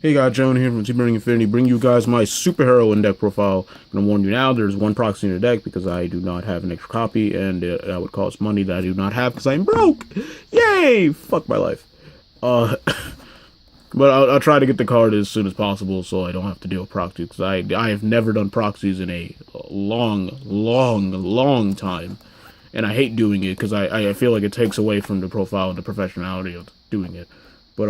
Hey guys, Joan here from TBIDevlon, bring you guys my superhero deck profile. I'm going to warn you now, there's one proxy in the deck because I do not have an extra copy, and that would cost money that I do not have because I'm broke! Yay! Fuck my life. But I'll try to get the card as soon as possible so I don't have to deal with proxies, because I have never done proxies in a long time. And I hate doing it because I feel like it takes away from the profile and the professionality of doing it. But,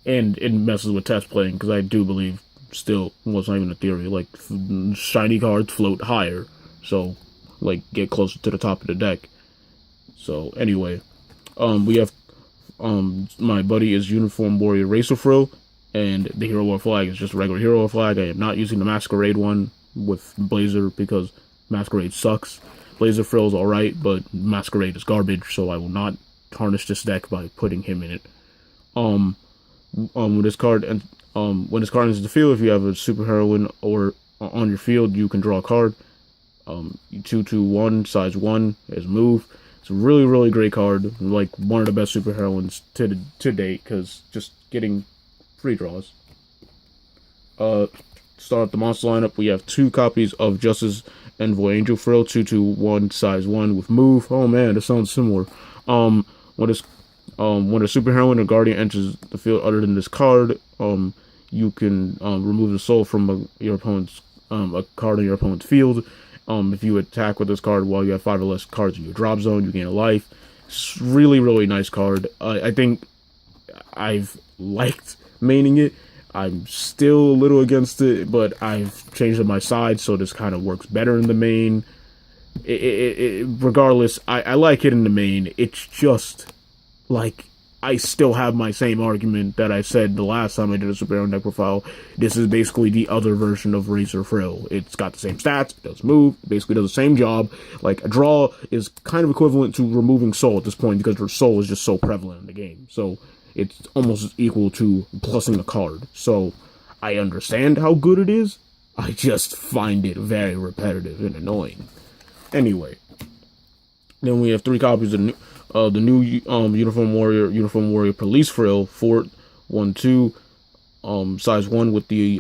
and it messes with test playing, because I do believe, still, well, it's not even a theory, like, shiny cards float higher, so, like, get closer to the top of the deck. So, anyway, we have, my buddy is Uniform Warrior Racer Frill, and the Hero War flag is just a regular Hero War flag. I am not using the Masquerade one with Blazer, because Masquerade sucks. Blazer Frill is alright, but Masquerade is garbage, so I will not tarnish this deck by putting him in it. When this card enters the field, if you have a superheroine or on your field, you can draw a card. 2/1, size 1 as move. It's a really great card, like one of the best superheroines to date, because just getting free draws. Start the monster lineup. We have 2 copies of Justice Envoy Angel Frill, 2/1, size 1 with move. Oh man, that sounds similar. When a superheroine or guardian enters the field other than this card, you can remove the soul from your opponent's a card in your opponent's field. If you attack with this card while you have 5 or less cards in your drop zone, you gain a life. It's really nice card. I think I've liked maining it. I'm still a little against it, but I've changed my side, so this kind of works better in the main. Regardless, I like it in the main. It's just, like, I still have my same argument that I said the last time I did a superhero deck profile. This is basically the other version of Razor Frill. It's got the same stats, it does move, it basically does the same job. Like, a draw is kind of equivalent to removing soul at this point, because her soul is just so prevalent in the game. So, it's almost equal to plussing a card. So, I understand how good it is, I just find it very repetitive and annoying. Anyway, then we have 3 copies of the new Uniform Warrior Police Frill, 4/1/2, size 1 with the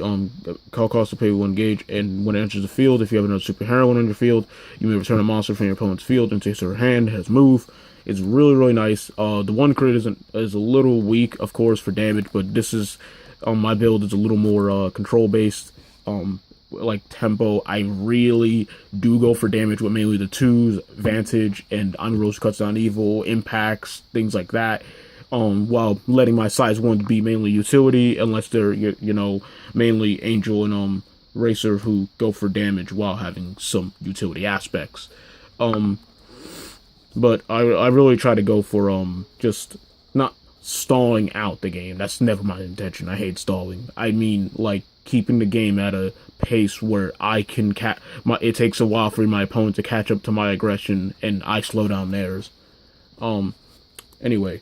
call cost to pay 1 gauge, and when it enters the field, if you have another superheroine on your field, you may return a monster from your opponent's field into her hand. It has move. It's really nice. The 1 crit is a little weak, of course, for damage, but this is, my build is a little more control based. Like tempo, I really do go for damage with mainly the 2s, Vantage, and Amiro's Cuts Down Evil, Impacts, things like that, while letting my size 1 be mainly utility, unless they're, you know, mainly Angel and Racer, who go for damage while having some utility aspects. But I really try to go for, just not stalling out the game. That's never my intention. I hate stalling. I mean, like, keeping the game at a pace where I can it takes a while for my opponent to catch up to my aggression, and I slow down theirs. Anyway,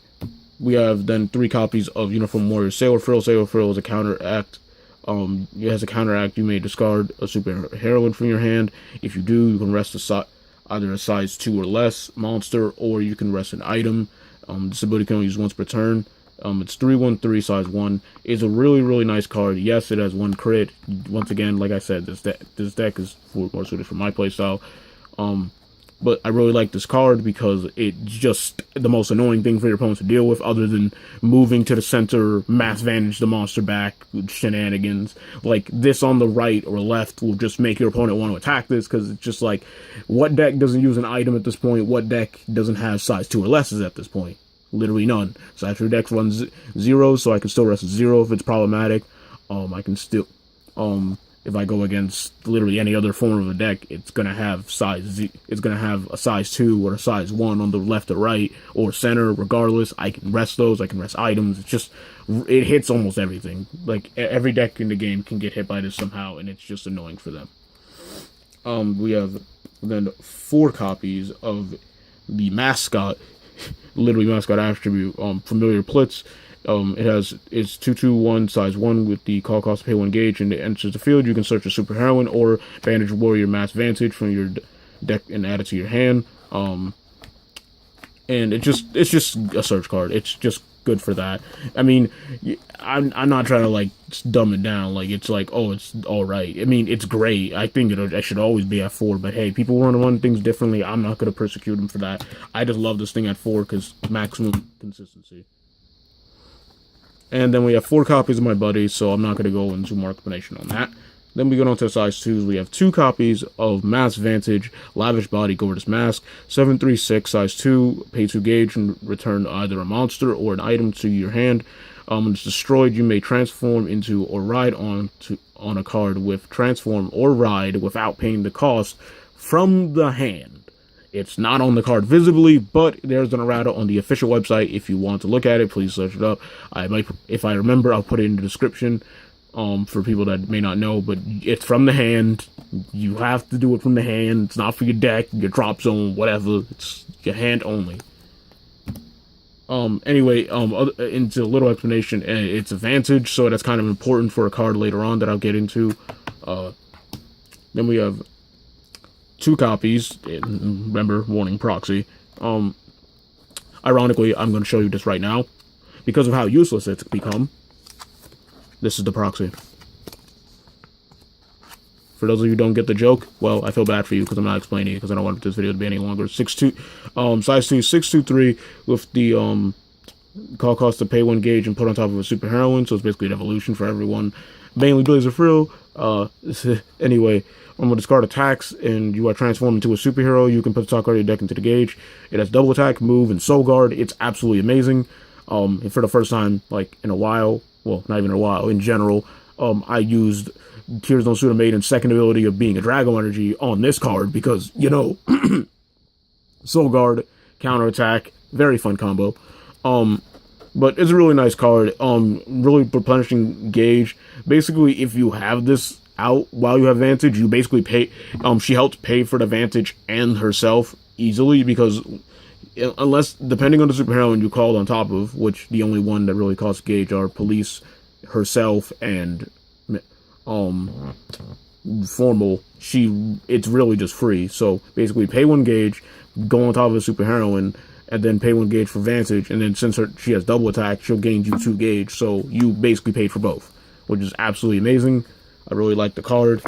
we have then 3 copies of Uniform Warrior Sailor Frill. Sailor Frill is a counteract. As a counteract, you may discard a superheroine from your hand. If you do, you can rest either a size 2 or less monster, or you can rest an item. This ability can only use once per turn. It's 3/1/3, size 1. It's a really nice card. Yes, it has 1 crit. Once again, like I said, this deck is more suited for my playstyle. But I really like this card because it's just the most annoying thing for your opponent to deal with, other than moving to the center, mass vantage the monster back, shenanigans. Like, this on the right or left will just make your opponent want to attack this, because it's just like, what deck doesn't use an item at this point? What deck doesn't have size 2 or lesses at this point? Literally none. So after your deck runs 0, so I can still rest at 0 if it's problematic. I can still, if I go against literally any other form of a deck, it's gonna have it's gonna have a size 2 or a size 1 on the left or right or center. Regardless, I can rest those. I can rest items. It's just, it hits almost everything. Like, every deck in the game can get hit by this somehow, and it's just annoying for them. We have then 4 copies of the mascot. Literally mascot attribute, Familiar Plitz. It's 2/1, size 1 with the call cost to pay 1 gauge, and it enters the field. You can search a superheroine or Bandage Warrior Mass Vantage from your deck and add it to your hand. And it's just a search card. It's just good for that. I mean, I'm not trying to like dumb it down. Like it's like, oh, it's all right. I mean, it's great. I think it should always be at 4. But hey, people want to run things differently. I'm not gonna persecute them for that. I just love this thing at 4 because maximum consistency. And then we have 4 copies of my buddy, so I'm not gonna go into more explanation on that. Then we go on to size 2s. We have 2 copies of Mass Vantage, Lavish Body, Gorgeous Mask, 736, size 2, pay 2 gauge, and return either a monster or an item to your hand. When it's destroyed, you may transform into or ride on a card with transform or ride without paying the cost from the hand. It's not on the card visibly, but there's an errata on the official website. If you want to look at it, please search it up. If I remember, I'll put it in the description. For people that may not know, but it's from the hand. You have to do it from the hand. It's not for your deck, your drop zone, whatever. It's your hand only. Anyway, into a little explanation, it's a Vantage, so that's kind of important for a card later on that I'll get into. Then we have 2 copies. Remember, warning, proxy. Ironically, I'm going to show you this right now. Because of how useless it's become. This is the proxy. For those of you who don't get the joke, well, I feel bad for you because I'm not explaining it because I don't want this video to be any longer. 6'2", size 2, 623 with the call cost to pay 1 gauge and put on top of a superheroine, so it's basically an evolution for everyone. Mainly Blazer Frill. Anyway, I'm gonna discard attacks and you are transformed into a superhero. You can put the top card of your deck into the gauge. It has double attack, move, and soul guard. It's absolutely amazing. And for the first time, like in a while. Well, not even a while, in general, I used Tears Don't Suit a Maiden's second ability of being a Drago Energy on this card because, you know, Soul Guard, counterattack, very fun combo. But it's a really nice card, really replenishing gauge. Basically, if you have this out while you have Vantage, you basically pay, she helps pay for the Vantage and herself easily because unless, depending on the superheroine you called on top of, which the only one that really costs gauge are Police, herself, and Formal, it's really just free. So basically pay 1 gauge, go on top of a superheroine, and then pay 1 gauge for Vantage, and then since she has double attack, she'll gain you 2 gauge, so you basically paid for both, which is absolutely amazing. I really like the card.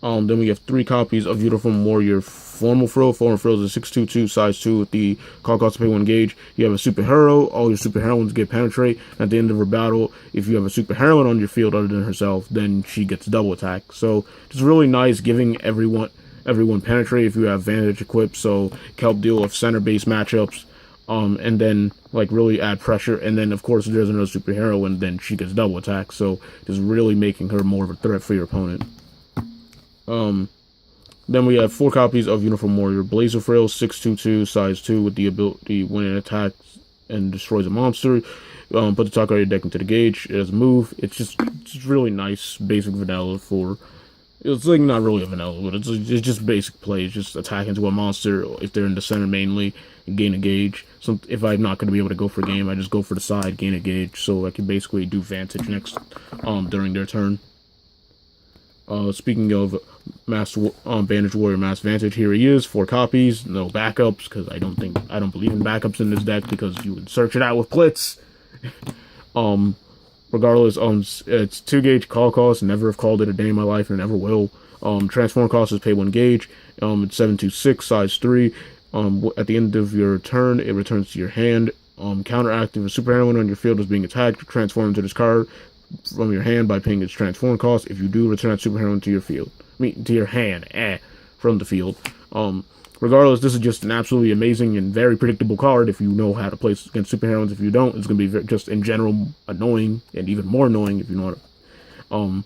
Then we have 3 copies of Uniform Warrior Formal Frill. Formal Frill is a 622, size 2 with the call cost to pay 1 gauge. You have a superhero. All your superheroines get penetrate. At the end of her battle, if you have a superheroine on your field other than herself, then she gets double attack. So it's really nice, giving everyone penetrate if you have Vantage equipped. So it can help deal with center-based matchups. And then like really add pressure. And then of course if there's another superheroine, then she gets double attack. So just really making her more of a threat for your opponent. Then we have 4 copies of Uniform Warrior Blazer Frill, 622, size 2, with the ability when it attacks and destroys a monster. Put the top card of your deck into the gauge. It has a move. It's just really nice, basic vanilla for. It's like not really a vanilla, but it's just basic play. It's just attack into a monster if they're in the center mainly and gain a gauge. So if I'm not going to be able to go for a game, I just go for the side, gain a gauge, so I can basically do Vantage next during their turn. Speaking of Bandage Warrior Mass Vantage, here he is, 4 copies, no backups, because I don't believe in backups in this deck, because you would search it out with Blitz. Regardless, it's 2 gauge call cost, never have called it a day in my life, and never will. Transform cost is pay 1 gauge, it's 726, size 3, at the end of your turn, it returns to your hand. Counteractive, a superheroine on your field is being attacked, transform into this card from your hand by paying its transform cost. If you do, return that superheroine to your field. To your hand, from the field. Regardless, this is just an absolutely amazing and very predictable card if you know how to play against superheroines. If you don't, it's going to be just in general annoying, and even more annoying if you know how to.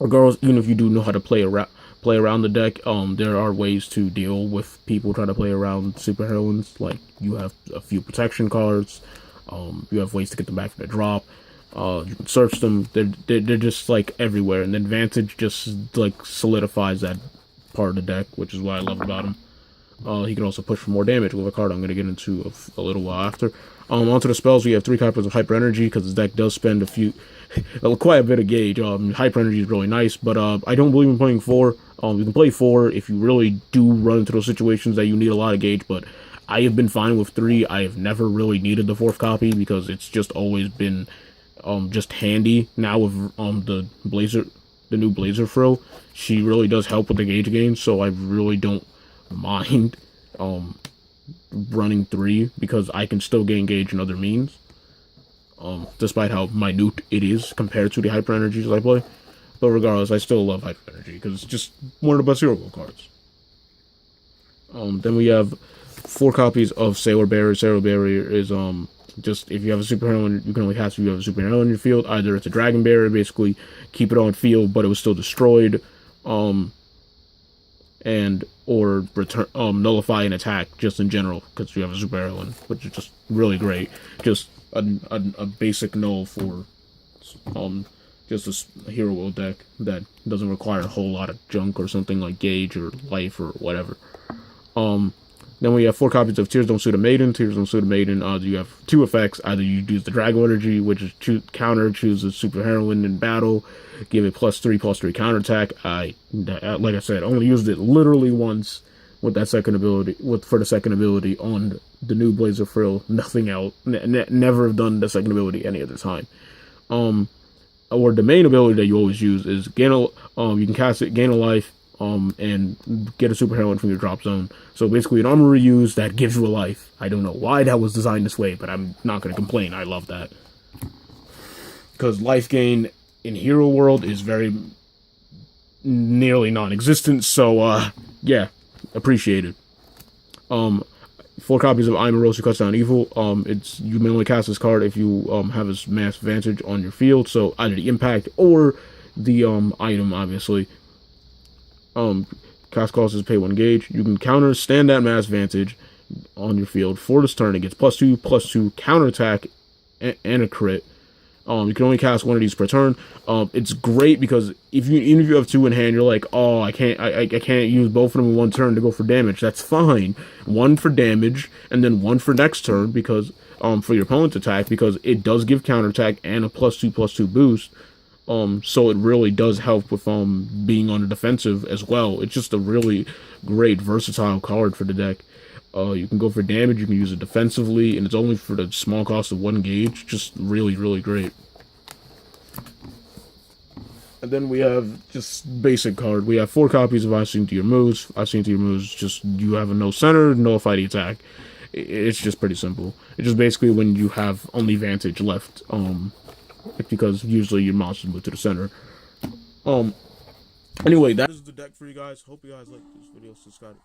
Regardless, even if you do know how to play around the deck, there are ways to deal with people trying to play around superheroines. Like, you have a few protection cards, you have ways to get them back from the drop. You can search them. They're just like everywhere, and then Vantage just like solidifies that part of the deck, which is what I love about him. He can also push for more damage with a card I'm going to get into a little while after. Onto the spells, we have 3 copies of Hyper Energy, because his deck does spend quite a bit of gauge. Hyper Energy is really nice, but I don't believe in playing 4. You can play 4 if you really do run into those situations that you need a lot of gauge, but I have been fine with 3. I have never really needed the 4th copy because it's just always been just handy. Now with the new Blazer Frill, she really does help with the gauge gain, so I really don't mind running 3 because I can still gain gauge in other means. Despite how minute it is compared to the Hyper Energies I play. But regardless, I still love Hyper Energy because it's just one of the best Hero Gold cards. Then we have 4 copies of Sailor Barrier. Sailor Barrier is just if you have a superhero, you can only cast if you have a superhero in your field. Either it's a Dragon Barrier, basically keep it on field, but it was still destroyed, and or return nullify an attack just in general because you have a superhero, which is just really great. Just a basic null for just a hero world deck that doesn't require a whole lot of junk or something like gauge or life or whatever. Then we have 4 copies of Tears Don't Suit a Maiden. Tears Don't Suit a Maiden, you have 2 effects. Either you use the Dragon Energy, which is choose a superheroine in battle, give it +3/+3 counterattack. Like I said, only used it literally once with that second ability, for the second ability on the new Blazer Frill. Nothing else. Never have done the second ability any other time. Or the main ability that you always use is gain you can cast it, gain a life, and get a superheroine from your drop zone. So basically an armor reuse that gives you a life. I don't know why that was designed this way, but I'm not going to complain. I love that. Because life gain in Hero World is very nearly non-existent, so yeah, appreciated. 4 copies of I'm a Rose Who Cuts Down Evil. You may only cast this card if you have a mass advantage on your field, so either the impact or the item, obviously. Cast cost is pay 1 gauge. You can counter stand that mass advantage on your field for this turn. It gets +2/+2 counterattack and a crit. You can only cast 1 of these per turn. It's great because even if you have 2 in hand, you're like, oh, I can't use both of them in 1 turn to go for damage. That's fine. 1 for damage and then 1 for next turn because for your opponent's attack, because it does give counterattack and a +2/+2 boost. So it really does help with being on the defensive as well. It's just a really great versatile card for the deck. You can go for damage, you can use it defensively, and it's only for the small cost of 1 gauge. Just really, really great. And then we have just basic card. We have 4 copies of I've Seen Through Your Moves. I've Seen Through Your Moves, just you have a no center, nullify the attack. It's just pretty simple. It's just basically when you have only Vantage left, because usually your monsters move to the center. Anyway, that is the deck for you guys. Hope you guys like this video. Subscribe.